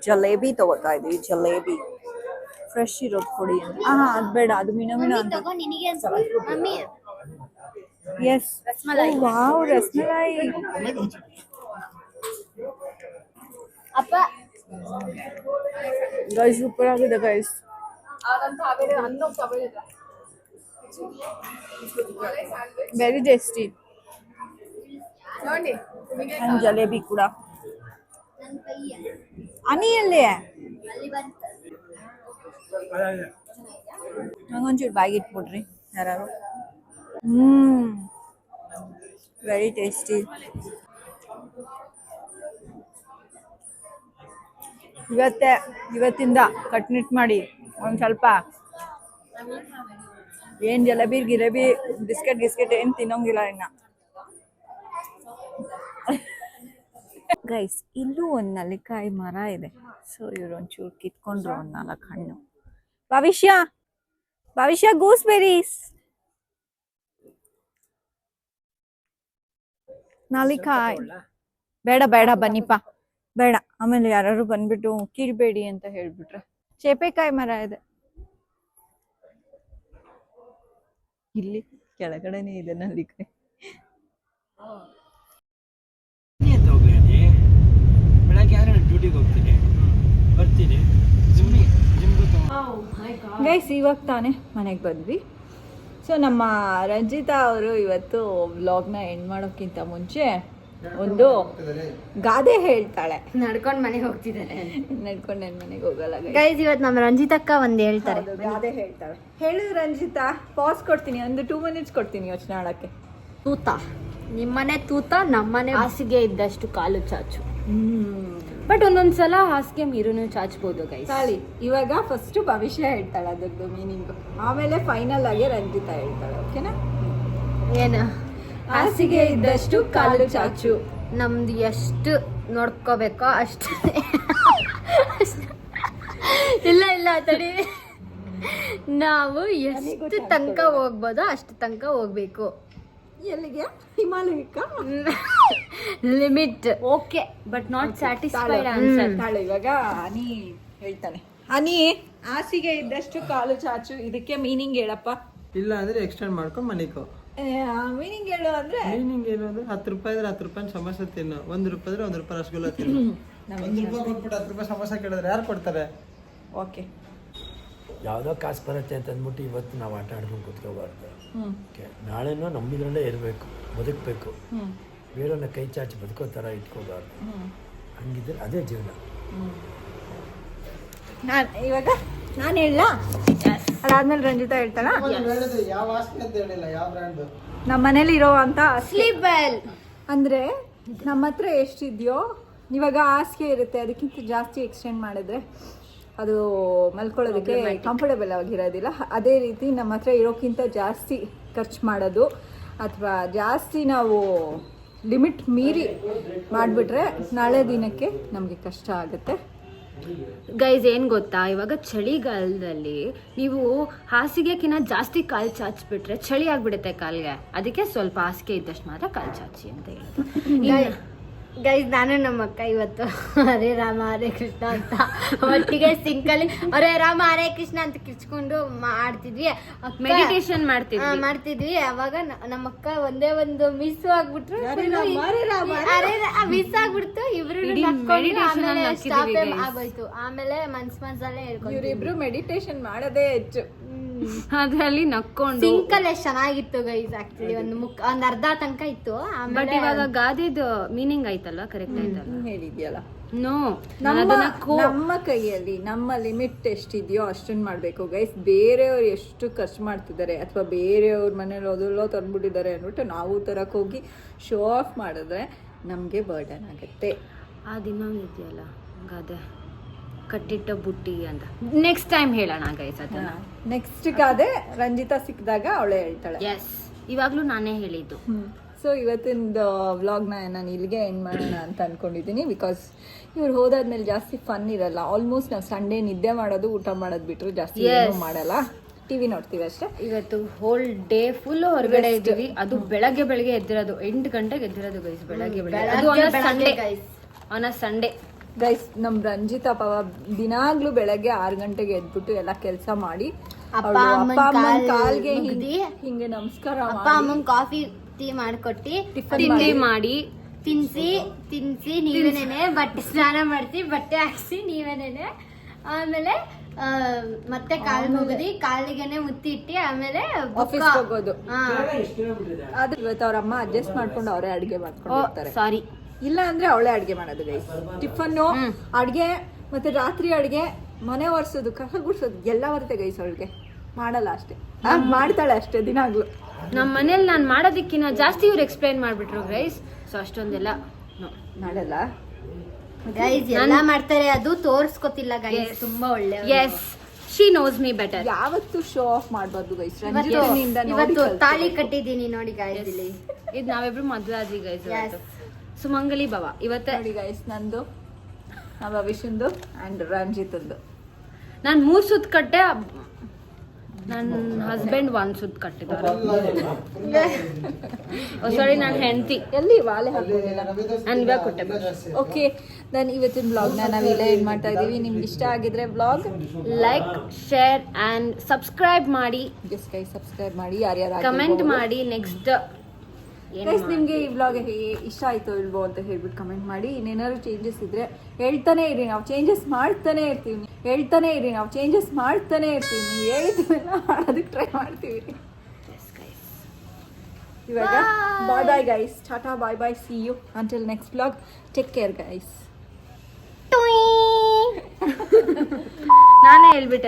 ಜಲೇಬಿ ತೊಗೋತಾ ಇದ್ದೀವಿ. ಜಲೇಬಿ ಫ್ರೆಶ್ ಇರೋದು ಕೊಡಿ ಅಂತ. ಅದು ಬೇಡ, ಅದು ಮಿಣ ಅಂತ. Yes, wow, rasmalai. Guys super ಆಗಿದೆ guys. Very tasty. And jalebi ಕೂಡ. ಅನಿಯಲ್ಲೇ ನಂಗೊಂಚೂರು ಬಾಯಿಗೆ ಇಟ್ಬಿಡ್ರಿ ಯಾರು. Very tasty. ಇವತ್ತಿಂದ ಕಟ್ನಿಟ್ ಮಾಡಿ ಒಂದು ಸ್ವಲ್ಪ. ಏನು ಗಿಲೇಬಿ ಬಿಸ್ಕೆಟ್ ಏನು ತಿನ್ನೋಂಗಿಲ್ಲ ಇನ್ನು ಗೈಸ್. ಇಲ್ಲೂ ಒಂದು ನಲ್ಲಿಕಾಯಿ ಮರ ಇದೆ. ಸೊ ಇವ್ರು ಒಂಚೂರು ಕಿತ್ಕೊಂಡ್ರು ಒಂದು 4 ಹಣ್ಣು. ಭವಿಷ್ಯ ಗೂಸ್ಬೆರೀಸ್, ನಲ್ಲಿಕಾಯಿ ಬೇಡ ಬನ್ನಿಪ್ಪ, ಬೇಡ. ಆಮೇಲೆ ಯಾರು ಬಂದ್ಬಿಟ್ಟು ಕೀಳ್ಬೇಡಿ ಅಂತ ಹೇಳ್ಬಿಟ್ರೆ. ಚೇಪೆಕಾಯಿ ಮರ ಇದೆ ಇಲ್ಲಿ ಕೆಳಗಡೆನೆ ಇದೆ ನಲ್ಲಿಕಾಯಿ. ಬೆಳಗ್ಗೆ ಆದರೆ ನಾನು ಡ್ಯೂಟಿಗೆ ಹೋಗ್ತೀನಿ, ಬರ್ತೀನಿ. ಗೈಸ್ ಇವಾಗ ತಾನೇ ಮನೆಗೆ ಬಂದ್ವಿ. ಸೊ ನಮ್ಮ ರಂಜಿತಾ ಅವರು ಇವತ್ತು ವ್ಲಾಗ್ನ ಎಂಡ್ ಮಾಡೋಕ್ಕಿಂತ ಮುಂಚೆ ಒಂದು ಗಾದೆ ಹೇಳ್ತಾಳೆ. ನಡ್ಕೊಂಡ್ ಮನೆಗೆ ಹೋಗ್ತಿದ್ದಾರೆ. ನಡ್ಕೊಂಡು ನನ್ನ ಮನೆಗೆ ಹೋಗಲ್ಲ ಗೈಸ್, ಇವತ್ತು ನಮ್ಮ ರಂಜಿತಕ್ಕ ಒಂದ್ ಹೇಳ್ತಾರೆ. ಗಾದೆ ಹೇಳ್ತಾಳೆ. ಹೇಳು ರಂಜಿತಾ, ಪಾಸ್ ಕೊಡ್ತೀನಿ, ಒಂದು 2 minutes ಕೊಡ್ತೀನಿ ಯೋಚನೆ ಮಾಡಕ್ಕೆ. ತೂತ ನಿಮ್ಮನೆ ತೂತ, ನಮ್ಮನೆ ಹಾಸಿಗೆ ಇದ್ದಷ್ಟು ಕಾಲು ಚಾಚು. ಬಟ್ ಒಂದೊಂದ್ಸಲ ಹಾಸಿಗೆ ಮೀರುನು ಚಾಚ್ಬೋದು ಗೈಸ್. ಸಾಲಿ ಇವಾಗ ಫಸ್ಟ್ ಭವಿಷ್ಯ ಹೇಳ್ತಾಳೆ ಅದರದ್ದು ಮೀನಿಂಗ್, ಆಮೇಲೆ ಫೈನಲ್ ಆಗಿ ರಂಜಿತಾ ಹೇಳ್ತಾಳೆ. ಓಕೆನಾ? ಏನು? ಹಾಸಿಗೆ ಇದ್ದಷ್ಟು ಕಾಲು ಚಾಚು. ನಮ್ದು ಎಷ್ಟು ನೋಡ್ಕೋಬೇಕೋ ಅಷ್ಟು. ಇಲ್ಲ ತಡಿ, ನಾವು ಎಷ್ಟು ತನಕ ಹೋಗ್ಬೋದೋ ಅಷ್ಟು ತನಕ ಹೋಗ್ಬೇಕು. ಎಲ್ಲಿಗೆ? ಹಿಮಾಲಯಕ್ಕ? Limit okay, but not satisfied answer. ತಾಳು ಇವಾಗ ಹನಿ ಹೇಳ್ತಾನೆ. ಹನಿ, ಹಾಸಿಗೆ ಇದ್ದಷ್ಟು ಕಾಲು ಚಾಚು, ಇದಕ್ಕೆ ಮೀನಿಂಗ್ ಹೇಳಪ್ಪ. ಇಲ್ಲ ಅಂದ್ರೆ ಎಕ್ಸ್ಟೆಂಡ್ ಮಾಡ್ಕೊಂಡು ಮನಿಕೋ. ಮೀನಿಂಗ್ ಹೇಳು ಅಂದ್ರೆ ಮೀನಿಂಗ್ ಏನು ಅಂದ್ರೆ 10 ರೂಪಾಯಿ ಇದ್ರೆ 10 ರೂಪಾಯಿ ಸಮೋಸ ತಿನ್ನು, 1 ರೂಪಾಯಿ ಇದ್ರೆ 1 ರೂಪಾಯಿ ರಸಗುಲ್ಲ ತಿನ್ನು. 1 ರೂಪಾಯಿ ಕೊಟ್ಬಿಟ್ಟು 10 ರೂಪಾಯಿ ಸಮೋಸ ಕೇಳಿದ್ರೆ ಯಾರು ಕೊಡ್ತಾರೆ? ಓಕೆ. ಯಾವುದೋ ಕಾಸು ಬರುತ್ತೆ ಅಂತ ಅಂದ್ಬಿಟ್ಟು ಇವತ್ತು ನಾವು ಆಟ ಆಡ್ಕೊಂಡು ಕೂತ್ಕೋಬಾರ್ದು. ಓಕೆ, ನಾಳೆನೂ ನಮ್ಮಿದ್ರಲ್ಲೇ ಇರಬೇಕು, ಬದುಕಬೇಕು. ಬೇರೆಯವ್ರನ್ನ ಕೈ ಚಾಚಿ ಬದುಕೋ ಥರ ಇಟ್ಕೋಬಾರ್ದು. ಹಂಗಿದ್ರೆ ಅದೇ ಜೀವನ. ಇವಾಗ ನಾನು ಹೇಳ, ಅದಾದ್ಮೇಲೆ ರಂಜಿತಾ ಹೇಳ್ತಾಳ. ಯಾವ ಹಾಸಿಗೆ ಅಂತ ಹೇಳಿಲ್ಲ, ಯಾವ ಬ್ರ್ಯಾಂಡ್? ನಮ್ಮ ಮನೇಲಿ ಇರೋವಂತ ಸ್ಲೀಪ್ ವೆಲ್ ಅಂದ್ರೆ ನಮ್ಮ ಹತ್ರ ಎಷ್ಟಿದೆಯೋ, ಇವಾಗ ಹಾಸಿಗೆ ಇರುತ್ತೆ, ಅದಕ್ಕಿಂತ ಜಾಸ್ತಿ ಎಕ್ಸ್ಟೆಂಡ್ ಮಾಡಿದ್ರೆ ಅದು ಮಲ್ಕೊಳ್ಳೋದಕ್ಕೆ ಕಂಫರ್ಟಬಲ್ ಆಗಿರೋದಿಲ್ಲ. ಅದೇ ರೀತಿ ನಮ್ಮ ಹತ್ರ ಇರೋಕ್ಕಿಂತ ಜಾಸ್ತಿ ಖರ್ಚು ಮಾಡೋದು ಅಥವಾ ಜಾಸ್ತಿ ನಾವು ಲಿಮಿಟ್ ಮೀರಿ ಮಾಡಿಬಿಟ್ರೆ ನಾಳೆ ದಿನಕ್ಕೆ ನಮಗೆ ಕಷ್ಟ ಆಗುತ್ತೆ. ಗೈಸ್, ಏನು ಗೊತ್ತಾ, ಇವಾಗ ಚಳಿಗಾಲದಲ್ಲಿ ನೀವು ಹಾಸಿಗೆಕಿನ್ನ ಜಾಸ್ತಿ ಕಾಲು ಚಾಚಿಬಿಟ್ರೆ ಚಳಿ ಆಗ್ಬಿಡುತ್ತೆ ಕಾಲ್ಗೆ. ಅದಕ್ಕೆ ಸ್ವಲ್ಪ ಹಾಸಿಗೆ ಇದ್ದಷ್ಟು ಮಾತ್ರ ಕಾಲು ಚಾಚಿ ಅಂತ ಹೇಳಿದ್ರು. ಗೈಸ್, ನಾನು ನಮ್ಮ ಅಕ್ಕ ಇವತ್ತು ಹರೇ ರಾಮ ಹರೇ ಕೃಷ್ಣ ಅಂತ ಒಟ್ಟಿಗೆ ಸಿಂಕಲ್ಲಿ ಹರೇ ರಾಮ ಹರೇ ಕೃಷ್ಣ ಅಂತ ಕಿರ್ಚ್ಕೊಂಡು ಮಾಡ್ತಿದ್ವಿ, ಮಾಡ್ತಿದ್ವಿ. ಅವಾಗ ನಮ್ಮ ಅಕ್ಕ ಒಂದೇ ಒಂದು ಮಿಸ್ ಆಗ್ಬಿಟ್ರು, ಮಿಸ್ ಆಗ್ಬಿಡ್ತು. ಇಬ್ರು ಆಗೋಯ್ತು. ಆಮೇಲೆ ಮನ್ಸಲ್ಲೇ ಹೇಳ್ಕೊಂಡು ಇವರಿಬ್ರು ಮೆಡಿಟೇಷನ್ ಮಾಡೋದೇ ಹೆಚ್ಚು. ಅದ್ರಲ್ಲಿ ನಕ್ಕೊಂಡು ಸಿಂಕಲ್ಲಿ ಎಷ್ಟು ಚೆನ್ನಾಗಿತ್ತು ಗೈಸ್. ಆಕ್ಚುಲಿ ಒಂದ್ ಅರ್ಧ ತನಕ ಇತ್ತು. ಬಟ್ ಇವಾಗ ಗಾದಿದು ಮೀನಿಂಗ್ ಆಯ್ತಲ್ಲ, ಕರೆಕ್ಟ್ ಆಯ್ತಲ್ಲ ಹೇಳಿದ್ಯಲ್ಲ. ನೋ, ನಮ್ಮ ಕೈಯಲ್ಲಿ ನಮ್ಮ ಲಿಮಿಟ್ ಎಷ್ಟಿದೆಯೋ ಅಷ್ಟನ್ನು ಮಾಡಬೇಕು ಗೈಸ್. ಬೇರೆಯವ್ರು ಎಷ್ಟು ಖರ್ಚು ಮಾಡ್ತಿದ್ದಾರೆ ಅಥವಾ ಬೇರೆಯವ್ರ ಮನೇಲಿ ಅದೆಲ್ಲೋ ತಂದ್ಬಿಟ್ಟಿದ್ದಾರೆ ಅಂದ್ಬಿಟ್ಟು ನಾವು ತರಕ್ಕೆ ಹೋಗಿ ಶೋ ಆಫ್ ಮಾಡಿದ್ರೆ ನಮಗೆ ಬರ್ಡನ್ ಆಗುತ್ತೆ. ಆ ದಿನ ಇದೆಯಲ್ಲ ಗಾದೆ, ಕಟ್ಟಿಟ್ಟ ಬುಟ್ಟಿ ಅಂತ. ನೆಕ್ಸ್ಟ್ ಟೈಮ್ ಹೇಳೋಣ ಗೈಸ್ ಅದನ್ನ. ನೆಕ್ಸ್ಟ್ ಗಾದೆ ರಂಜಿತಾ ಸಿಕ್ಕಿದಾಗ ಅವಳೇ ಹೇಳ್ತಾಳೆ. ಎಸ್, ಇವಾಗ್ಲೂ ನಾನೇ ಹೇಳಿದ್ದು. ಸೊ ಇವತ್ತಿನ ವ್ಲಾಗ್ನ ನಾನು ಇಲ್ಲಿಗೆ ಎಂಡ್ ಮಾಡೋಣ ಅಂತ ಅಂದ್ಕೊಂಡಿದ್ದೀನಿ. ಬಿಕಾಸ್ ಇವ್ರು ಹೋದಾದ್ಮೇಲೆ ಜಾಸ್ತಿ ಫನ್ ಇರಲ್ಲ. ಆಲ್ಮೋಸ್ಟ್ ನಾವು ಸಂಡೇ ನಿದ್ದೆ ಮಾಡೋದು, ಊಟ ಮಾಡೋದು ಬಿಟ್ಟರು ಜಾಸ್ತಿ ಏನೂ ಮಾಡಲ್ಲ, ಟಿವಿ ನೋಡ್ತೀವಿ ಅಷ್ಟೇ. ಇವತ್ತು ಹೋಲ್ ಡೇ ಫುಲ್ ಹೊರಗಡೆ ಇದ್ದೀವಿ. ಅದು ಬೆಳಗ್ಗೆ ಎದ್ದಿರೋದು 8 ಗಂಟೆಗೆ ಎದ್ದಿರೋದು ಗೈಸ್. ಬೆಳಗ್ಗೆ ಆನ್ ಅ ಸಂಡೇ ಗೈಸ್. ನಮ್ಮ ರಂಜಿತಾ ಪಾವ ದಿನಾಗ್ಲೂ ಬೆಳಗ್ಗೆ 6 ಗಂಟೆಗೆ ಎದ್ಬಿಟ್ಟು ಎಲ್ಲ ಕೆಲಸ ಮಾಡಿ ಅಪ್ಪ ಅಮ್ಮನ ಕಾಲ್ಗೆ ಹಿಂಗೆ ನಮಸ್ಕಾರ, ಅಪ್ಪ ಅಮ್ಮನ ಕಾಫಿ ಟೀ ಮಾಡ್ಕೊಟ್ಟಿ, ತಿಂಡಿ ಮಾಡಿ ತಿನ್ಸಿ ನೀವೇನೇನೆ ಬಟ್ಟೆ ಸ್ನಾನ ಮಾಡಿಸಿ, ಬಟ್ಟೆ ಹಾಕ್ಸಿ ನೀವೇನೇನೆ, ಆಮೇಲೆ ಮತ್ತೆ ಕಾಲ್ ಮುಗಿದಿ ಕಾಲಿಗೆನೆ ಮುತ್ತಿ ಇಟ್ಟಿ ಆಮೇಲೆ ಆಫೀಸ್ ಹೋಗೋದು. ಅದು ಇವತ್ತು ಅವ್ರ ಅಮ್ಮ ಅಡ್ಜಸ್ಟ್ ಮಾಡ್ಕೊಂಡು ಅವರೇ ಅಡುಗೆ ಮಾಡ್ಕೊಂಡು ಹೋಗ್ತಾರೆ. ಸಾರಿ, ಇಲ್ಲ ಅಂದ್ರೆ ಅವಳೇ ಅಡ್ಗೆ ಮಾಡೋದು ಗೈಸ್. ಟಿಫನ್ನು, ಅಡ್ಗೆ, ಮತ್ತೆ ರಾತ್ರಿ ಅಡ್ಗೆ, ಮನೆ ಒರೆಸೋದು, ಕಸ ಗುಡ್ಸೋದು ಎಲ್ಲ ಬರುತ್ತೆ ಗೈಸ್. ಅವಳಿಗೆ ಮಾಡಲ್ಲ ಅಷ್ಟೇ, ಮಾಡ್ತಾಳೆ ಅಷ್ಟೇ ದಿನಾಗ್ಲು. ನಮ್ಮ ಮನೇಲಿ ನಾನು ಮಾಡೋದಕ್ಕಿಂತ ಜಾಸ್ತಿ ಇವ್ರು ಎಕ್ಸ್ಪ್ಲೈನ್ ಮಾಡ್ಬಿಟ್ರು ಗೈಸ್. ಸೊ ಅಷ್ಟೊಂದೆಲ್ಲ ಮಾಡಲ್ಲ ಗೈಸ್, ಎಲ್ಲ ಮಾಡ್ತಾರೆ, ಅದು ತೋರ್ಸ್ಕೊತಿಲ್ಲ ಗೈಸ್. ತುಂಬಾ ಒಳ್ಳೆ. Yes, she knows me better. ಯಾವತ್ತು ಶೋ ಆಫ್ ಮಾಡಬಾರ್ದು ಗೈಸ್. ಇವತ್ತು ತಾಳಿ ಕಟ್ಟಿದ್ದೀನಿ ನೋಡಿ ಗೈಸ್. ಇಲ್ಲಿ ಇದು ನಾವಿಬ್ರು ಮದುವೆ ಆದ್ವಿ ಗೈಸ್. ಸುಮಂಗಲಿ ಭವ ಇವತ್ತು ನೋಡಿ ಗೈಸ್. ನಂದು, ಭವಿಷ್ಯಂದು ಅಂಡ್ ರಂಜಿತಂದು. ನಾನು 3 ಸುತ್ತ ಕಟ್ಟೆ, ನನ್ನ ಹಸ್ಬೆಂಡ್ 1 ಸುತ್ತ ಕಟ್ಟಿದ್ದಾರೆ. ಸಾರಿ, ನನ್ನ ಹೆಂಡತಿ ಎಲ್ಲಿ ವಾಲೆ ಹಾಕೋದಿಲ್ಲ, ನಾನು ಇವಾಗ ಕೊಟ್ಟೆ. ಓಕೆ, ನಾನು ಇವತ್ತಿನ ಬ್ಲಾಗ್ನ ನಾವಿಲ್ಲ ಏನು ಮಾಡ್ತಾ ಇದ್ದೀವಿ. ನಿಮ್ಗೆ ಇಷ್ಟ ಆಗಿದ್ರೆ blog like, share and subscribe ಮಾಡಿ. ಜಸ್ಟ್ ಗೈಸ್ ಸಬ್ಸ್ಕ್ರೈಬ್ ಮಾಡಿ, ಯಾರ್ಯಾರು ಕಮೆಂಟ್ ಮಾಡಿ. ನೆಕ್ಸ್ಟ್ ಗೈಸ್, ನಿಮಗೆ ಈ ವ್ಲಾಗ್ ಇಷ್ಟ ಆಯಿತು ಇಲ್ವೋ ಅಂತ ಹೇಳ್ಬಿಟ್ಟು ಕಮೆಂಟ್ ಮಾಡಿ. ಇನ್ನೇನಾದ್ರು ಚೇಂಜಸ್ ಇದ್ರೆ ಹೇಳ್ತಾನೆ ಇರಿ, ನಾವು ಚೇಂಜಸ್ ಮಾಡ್ತಾನೆ ಇರ್ತೀವಿ. ನೀವು ಹೇಳಿದ್ದೆಲ್ಲ ಮಾಡೋದಕ್ಕೆ ಟ್ರೈ ಮಾಡ್ತೀವಿ. ಇವಾಗ bye bye guys, tata bye bye, see you until next blog, take care guys. ನಾನೇ ಹೇಳ್ಬಿಟ್ಟೆ.